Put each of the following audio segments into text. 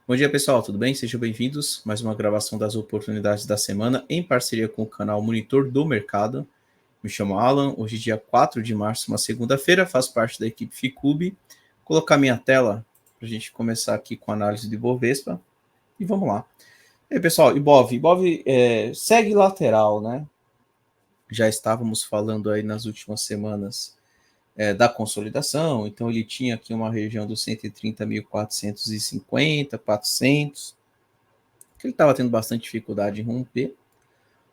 Bom dia, pessoal, tudo bem? Sejam bem-vindos. Mais uma gravação das oportunidades da semana em parceria com o canal Monitor do Mercado. Me chamo Alan, hoje dia 4 de março, uma segunda-feira, faço parte da equipe Ficube. Vou colocar minha tela para a gente começar aqui com a análise do Ibovespa e vamos lá. E aí, pessoal, Ibov segue lateral, né? Já estávamos falando aí nas últimas semanas da consolidação, então ele tinha aqui uma região dos 130.450, 400, que ele estava tendo bastante dificuldade em romper.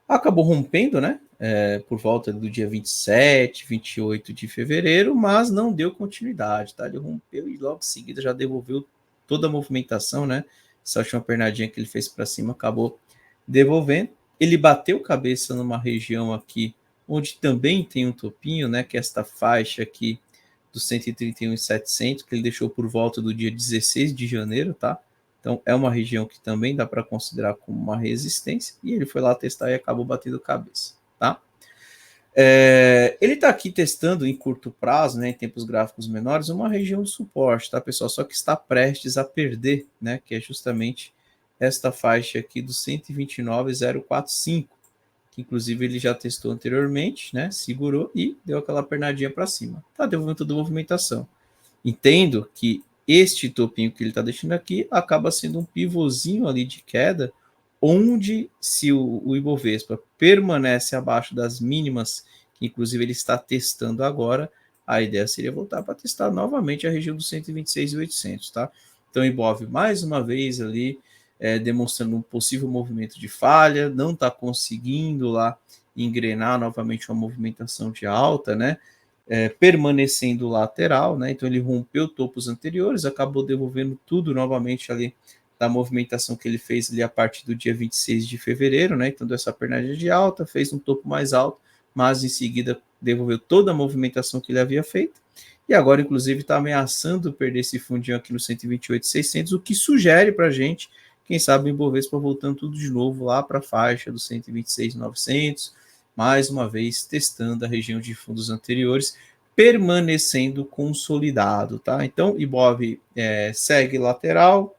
Acabou rompendo, né? Por volta do dia 27, 28 de fevereiro, mas não deu continuidade, tá? Ele rompeu e logo em seguida já devolveu toda a movimentação, né? Essa última pernadinha que ele fez para cima acabou devolvendo. Ele bateu cabeça numa região aqui onde também tem um topinho, né? Que é esta faixa aqui dos 131.700, que ele deixou por volta do dia 16 de janeiro, tá? Então, é uma região que também dá para considerar como uma resistência, e ele foi lá testar e acabou batendo cabeça, tá? Ele está aqui testando em curto prazo, né, em tempos gráficos menores, uma região de suporte, tá, pessoal? Só que está prestes a perder, né, que é justamente esta faixa aqui do 129.045, que inclusive ele já testou anteriormente, né, segurou e deu aquela pernadinha para cima. Tá devolvendo toda a movimentação. Entendo que este topinho que ele está deixando aqui acaba sendo um pivôzinho ali de queda, onde se o Ibovespa permanece abaixo das mínimas, que inclusive ele está testando agora, a ideia seria voltar para testar novamente a região dos 126.800, tá? Então, Ibov, mais uma vez ali, demonstrando um possível movimento de falha, não está conseguindo lá engrenar novamente uma movimentação de alta, né? Permanecendo lateral, né? Então ele rompeu topos anteriores, acabou devolvendo tudo novamente ali da movimentação que ele fez ali a partir do dia 26 de fevereiro, né? Então deu essa pernadinha de alta, fez um topo mais alto, mas em seguida devolveu toda a movimentação que ele havia feito. E agora, inclusive, está ameaçando perder esse fundinho aqui no 128.600, o que sugere para a gente, quem sabe, o Ibovespa voltando tudo de novo lá para a faixa dos 126.900, mais uma vez testando a região de fundos anteriores, permanecendo consolidado, tá? Então, Ibov segue lateral,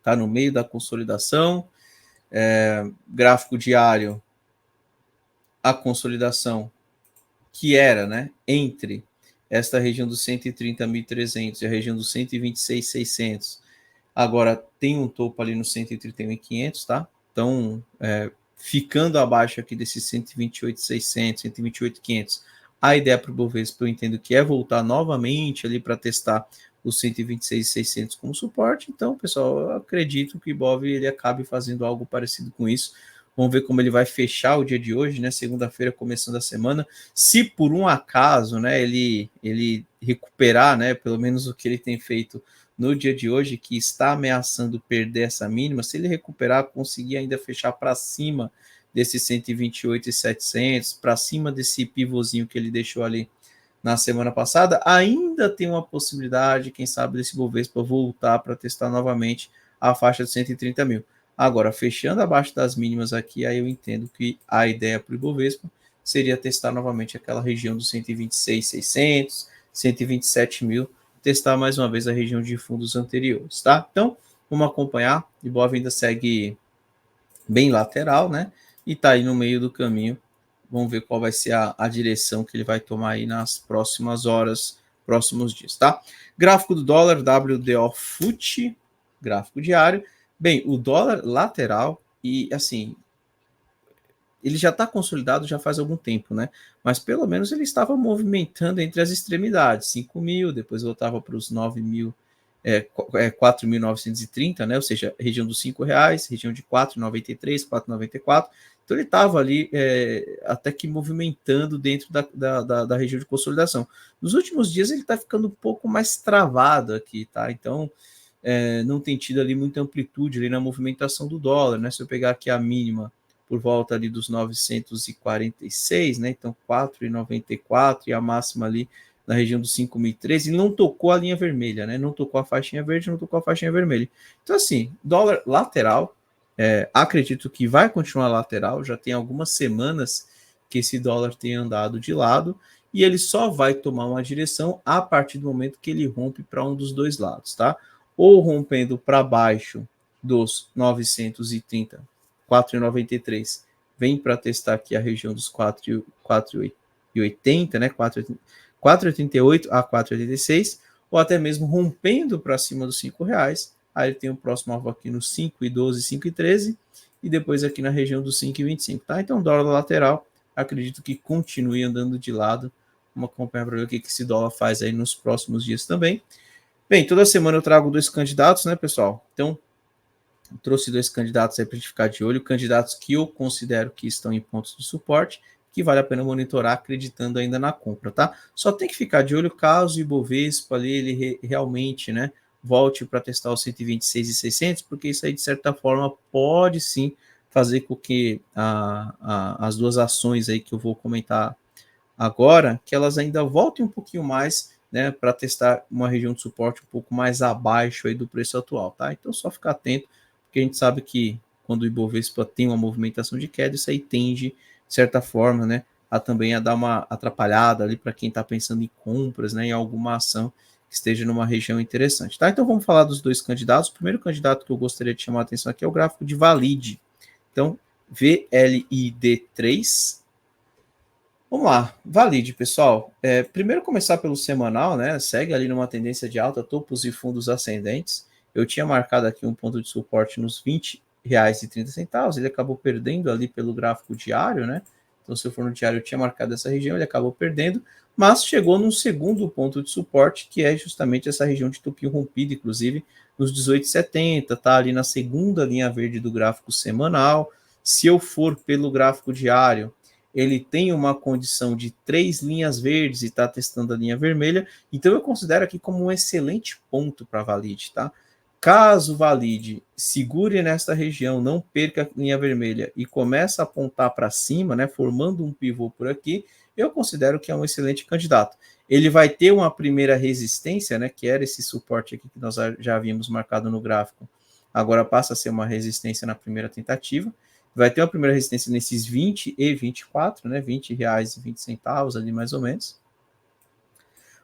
tá no meio da consolidação, gráfico diário, a consolidação que era, né, entre esta região dos 130.300 e a região dos 126.600, agora tem um topo ali no 131.500, tá? Então, ficando abaixo aqui desses 128.600, 128.500, a ideia para o Bovespa, eu entendo que é voltar novamente ali para testar os 126.600 como suporte. Então, pessoal, eu acredito que o Ibov ele acabe fazendo algo parecido com isso. Vamos ver como ele vai fechar o dia de hoje, né? Segunda-feira, começando a semana. Se por um acaso, né, ele recuperar, né, pelo menos o que ele tem feito no dia de hoje, que está ameaçando perder essa mínima, se ele recuperar, conseguir ainda fechar para cima desses 128.700, para cima desse pivôzinho que ele deixou ali na semana passada, ainda tem uma possibilidade, quem sabe, desse Bovespa voltar para testar novamente a faixa de 130 mil. Agora, fechando abaixo das mínimas aqui, aí eu entendo que a ideia para o Ibovespa seria testar novamente aquela região dos 126.600, 127 mil, testar mais uma vez a região de fundos anteriores, tá? Então, vamos acompanhar. O Ibov ainda segue bem lateral, né? E tá aí no meio do caminho. Vamos ver qual vai ser a direção que ele vai tomar aí nas próximas horas, próximos dias, tá? Gráfico do dólar, WDO FUT, gráfico diário. Bem, o dólar lateral e assim, ele já está consolidado já faz algum tempo, né? Mas pelo menos ele estava movimentando entre as extremidades, 5 mil, depois voltava para os 9 mil, 4.930, né? Ou seja, região dos R$ 5, região de 4,93, 4,94. Então ele estava ali até que movimentando dentro da região de consolidação. Nos últimos dias ele está ficando um pouco mais travado aqui, tá? Então não tem tido ali muita amplitude ali na movimentação do dólar, né? Se eu pegar aqui a mínima por volta ali dos 946, né? Então 4,94 e a máxima ali na região dos 5.013, e não tocou a linha vermelha, né? Não tocou a faixinha verde, não tocou a faixinha vermelha. Então assim, dólar lateral, acredito que vai continuar lateral, já tem algumas semanas que esse dólar tem andado de lado, e ele só vai tomar uma direção a partir do momento que ele rompe para um dos dois lados, tá? ou rompendo para baixo dos 930, 4,93, vem para testar aqui a região dos 4,80, né? 4,88 a 4,86, ou até mesmo rompendo para cima dos R$ 5. Aí ele tem o próximo alvo aqui no 5,12, 5,13 e depois aqui na região dos 5,25, tá? Então, dólar lateral, acredito que continue andando de lado. Vamos acompanhar para ver o que esse dólar faz aí nos próximos dias também. Bem, toda semana eu trago 2 candidatos, né, pessoal? Então, trouxe 2 candidatos aí para a gente ficar de olho, candidatos que eu considero que estão em pontos de suporte, que vale a pena monitorar acreditando ainda na compra, tá? Só tem que ficar de olho caso o Ibovespa ali, ele realmente, né, volte para testar os 126.600, porque isso aí, de certa forma, pode sim fazer com que as duas ações aí que eu vou comentar agora, que elas ainda voltem um pouquinho mais, né, para testar uma região de suporte um pouco mais abaixo aí do preço atual, tá? Então, só ficar atento, porque a gente sabe que quando o Ibovespa tem uma movimentação de queda, isso aí tende, de certa forma, né, a dar uma atrapalhada ali para quem está pensando em compras, né, em alguma ação que esteja numa região interessante, tá? Então, vamos falar dos 2 candidatos. O primeiro candidato que eu gostaria de chamar a atenção aqui é o gráfico de Valid. Então, VLID3. Vamos lá, Valide, pessoal. Primeiro começar pelo semanal, né? Segue ali numa tendência de alta, topos e fundos ascendentes. Eu tinha marcado aqui um ponto de suporte nos R$ 20,30. Ele acabou perdendo ali pelo gráfico diário, né? Então, se eu for no diário, eu tinha marcado essa região, ele acabou perdendo, mas chegou num segundo ponto de suporte, que é justamente essa região de topinho rompido, inclusive nos 18,70, tá ali na segunda linha verde do gráfico semanal. Se eu for pelo gráfico diário, ele tem uma condição de 3 linhas verdes e está testando a linha vermelha, então eu considero aqui como um excelente ponto para Valide, tá? Caso Valide segure nesta região, não perca a linha vermelha e comece a apontar para cima, né, formando um pivô por aqui, eu considero que é um excelente candidato. Ele vai ter uma primeira resistência, né, que era esse suporte aqui que nós já havíamos marcado no gráfico, agora passa a ser uma resistência na primeira tentativa. Vai ter uma primeira resistência nesses 20 e 24, né? R$ 20,20 ali mais ou menos.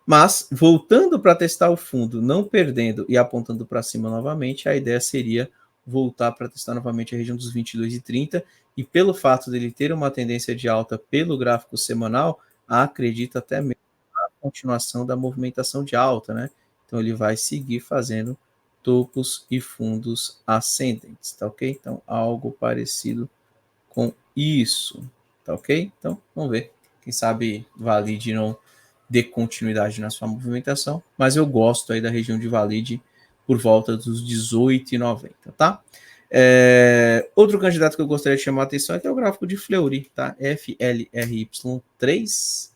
Mas, voltando para testar o fundo, não perdendo e apontando para cima novamente, a ideia seria voltar para testar novamente a região dos 22,30. E pelo fato dele ter uma tendência de alta pelo gráfico semanal, acredito até mesmo na continuação da movimentação de alta, né? Então ele vai seguir fazendo topos e fundos ascendentes, tá ok? Então, algo parecido com isso, tá ok? Então, vamos ver. Quem sabe Valide não dê continuidade na sua movimentação, mas eu gosto aí da região de Valide por volta dos 18,90, tá? Outro candidato que eu gostaria de chamar a atenção é que é o gráfico de Fleury, tá? FLRY3.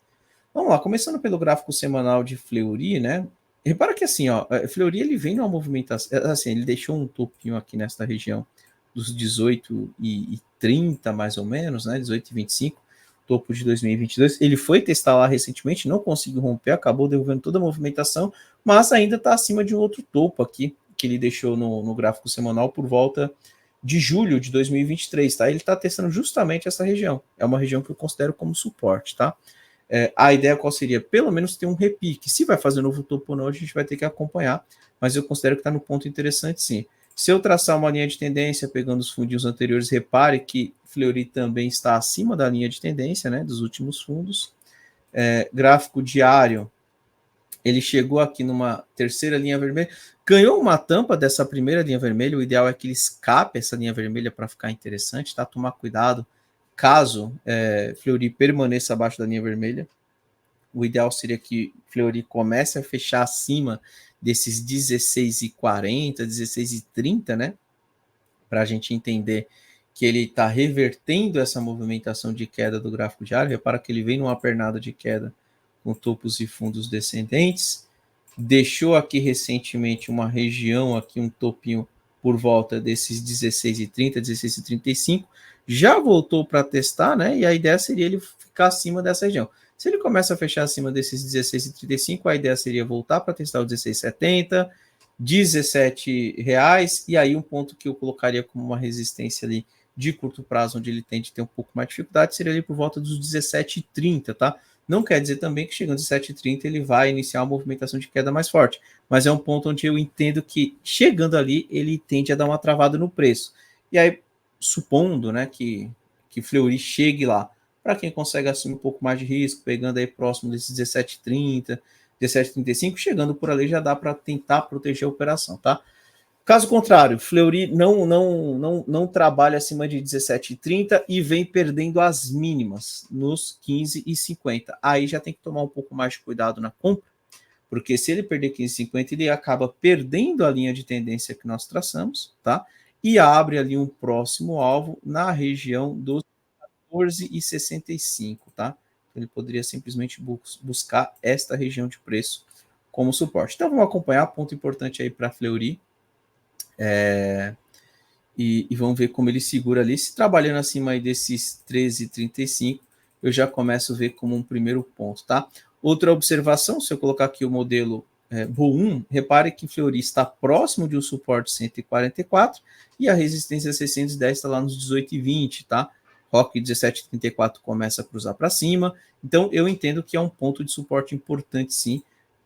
Vamos lá, começando pelo gráfico semanal de Fleury, né? Repara que assim, ó, Fleury ele vem numa movimentação, assim, ele deixou um topinho aqui nesta região dos 18,30 mais ou menos, né? 18,25, topo de 2022. Ele foi testar lá recentemente, não conseguiu romper, acabou devolvendo toda a movimentação, mas ainda está acima de um outro topo aqui que ele deixou no gráfico semanal por volta de julho de 2023, tá? Ele está testando justamente essa região. É uma região que eu considero como suporte, tá? A ideia qual seria? Pelo menos ter um repique. Se vai fazer novo topo ou não, a gente vai ter que acompanhar, mas eu considero que está no ponto interessante sim. Se eu traçar uma linha de tendência, pegando os fundinhos anteriores, repare que Fleury também está acima da linha de tendência, né, dos últimos fundos. Gráfico diário, ele chegou aqui numa terceira linha vermelha, ganhou uma tampa dessa primeira linha vermelha, o ideal é que ele escape essa linha vermelha para ficar interessante, tá? Tomar cuidado caso Fleury permaneça abaixo da linha vermelha. O ideal seria que Fleury comece a fechar acima desses 16,40, 16,30, né? Para a gente entender que ele está revertendo essa movimentação de queda do gráfico diário. Repara que ele vem numa pernada de queda com topos e fundos descendentes. Deixou aqui recentemente uma região, aqui um topinho por volta desses 16,30, 16,35. Já voltou para testar, né? E a ideia seria ele ficar acima dessa região. Se ele começa a fechar acima desses 16,35, a ideia seria voltar para testar o 16,70, R$17, e aí um ponto que eu colocaria como uma resistência ali de curto prazo, onde ele tende a ter um pouco mais de dificuldade, seria ali por volta dos 17,30, tá? Não quer dizer também que chegando a 17,30 ele vai iniciar uma movimentação de queda mais forte, mas é um ponto onde eu entendo que chegando ali ele tende a dar uma travada no preço. E aí, supondo, né, que Fleury chegue lá, para quem consegue assumir um pouco mais de risco, pegando aí próximo desses 17,30, 17,35, chegando por ali já dá para tentar proteger a operação, tá? Caso contrário, Fleury não trabalha acima de 17,30 e vem perdendo as mínimas nos 15,50. Aí já tem que tomar um pouco mais de cuidado na compra, porque se ele perder 15,50, ele acaba perdendo a linha de tendência que nós traçamos, tá? E abre ali um próximo alvo na região dos 14,65, tá? Ele poderia simplesmente buscar esta região de preço como suporte. Então vamos acompanhar, ponto importante aí para Fleury. E vamos ver como ele segura ali. Se trabalhando acima aí desses 13,35, eu já começo a ver como um primeiro ponto, tá? Outra observação, se eu colocar aqui o modelo BO1, repare que Fleury está próximo de um suporte 144 e a resistência 610 está lá nos 18,20, tá? ROC 17,34 começa a cruzar para cima. Então, eu entendo que é um ponto de suporte importante, sim.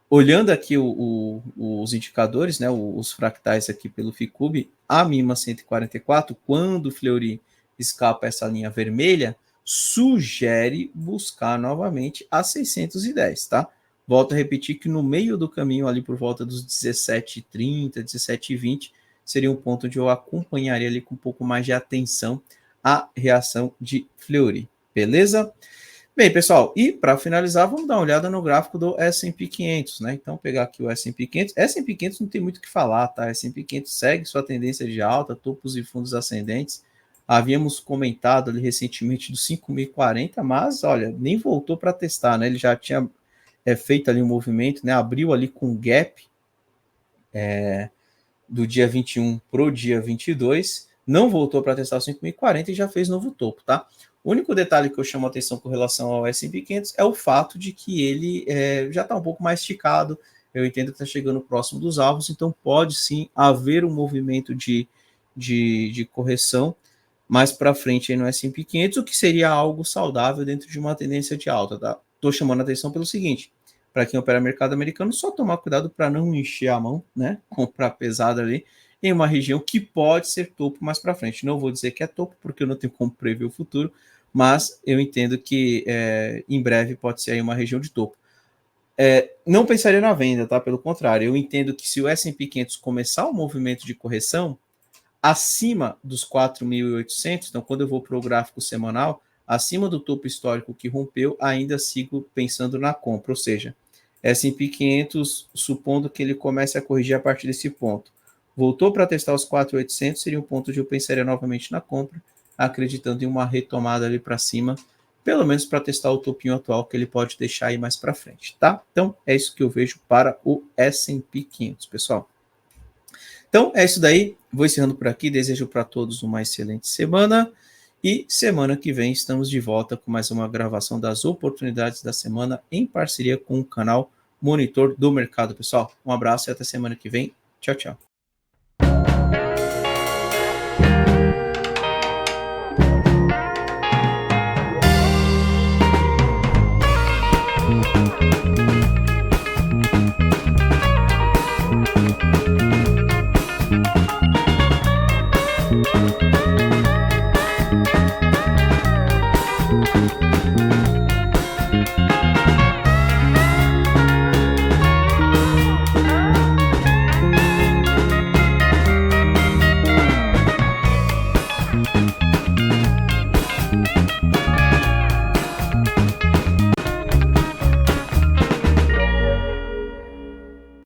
Olhando aqui os indicadores, né, os fractais aqui pelo Ficube, a mínima 144, quando o Fleury escapa essa linha vermelha, sugere buscar novamente a 610, tá? Volto a repetir que no meio do caminho, ali por volta dos 17,30, 17,20, seria um ponto onde eu acompanharia ali com um pouco mais de atenção a reação de Fleury, beleza? Bem, pessoal, e para finalizar, vamos dar uma olhada no gráfico do S&P 500, né? Então, pegar aqui o S&P 500. S&P 500 não tem muito o que falar, tá? S&P 500 segue sua tendência de alta, topos e fundos ascendentes. Havíamos comentado ali recentemente dos 5.040, mas, olha, nem voltou para testar, né? Ele já tinha feito ali um movimento, né? Abriu ali com gap do dia 21 para o dia 22, não voltou para testar o 5.040 e já fez novo topo, tá? O único detalhe que eu chamo a atenção com relação ao S&P 500 é o fato de que ele já está um pouco mais esticado. Eu entendo que está chegando próximo dos alvos, então pode sim haver um movimento de correção mais para frente aí no S&P 500, o que seria algo saudável dentro de uma tendência de alta, tá? Estou chamando a atenção pelo seguinte, para quem opera mercado americano, só tomar cuidado para não encher a mão, né? Comprar pesado ali, em uma região que pode ser topo mais para frente. Não vou dizer que é topo, porque eu não tenho como prever o futuro, mas eu entendo que em breve pode ser aí uma região de topo. Não pensaria na venda, tá? Pelo contrário, eu entendo que se o S&P 500 começar um movimento de correção acima dos 4.800, então quando eu vou para o gráfico semanal, acima do topo histórico que rompeu, ainda sigo pensando na compra, ou seja, S&P 500, supondo que ele comece a corrigir a partir desse ponto, voltou para testar os 4.800, seria um ponto onde eu pensaria novamente na compra, acreditando em uma retomada ali para cima, pelo menos para testar o topinho atual que ele pode deixar aí mais para frente, tá? Então, é isso que eu vejo para o S&P 500, pessoal. Então, é isso daí. Vou encerrando por aqui. Desejo para todos uma excelente semana. E semana que vem estamos de volta com mais uma gravação das oportunidades da semana em parceria com o canal Monitor do Mercado, pessoal. Um abraço e até semana que vem. Tchau, tchau. Thank you.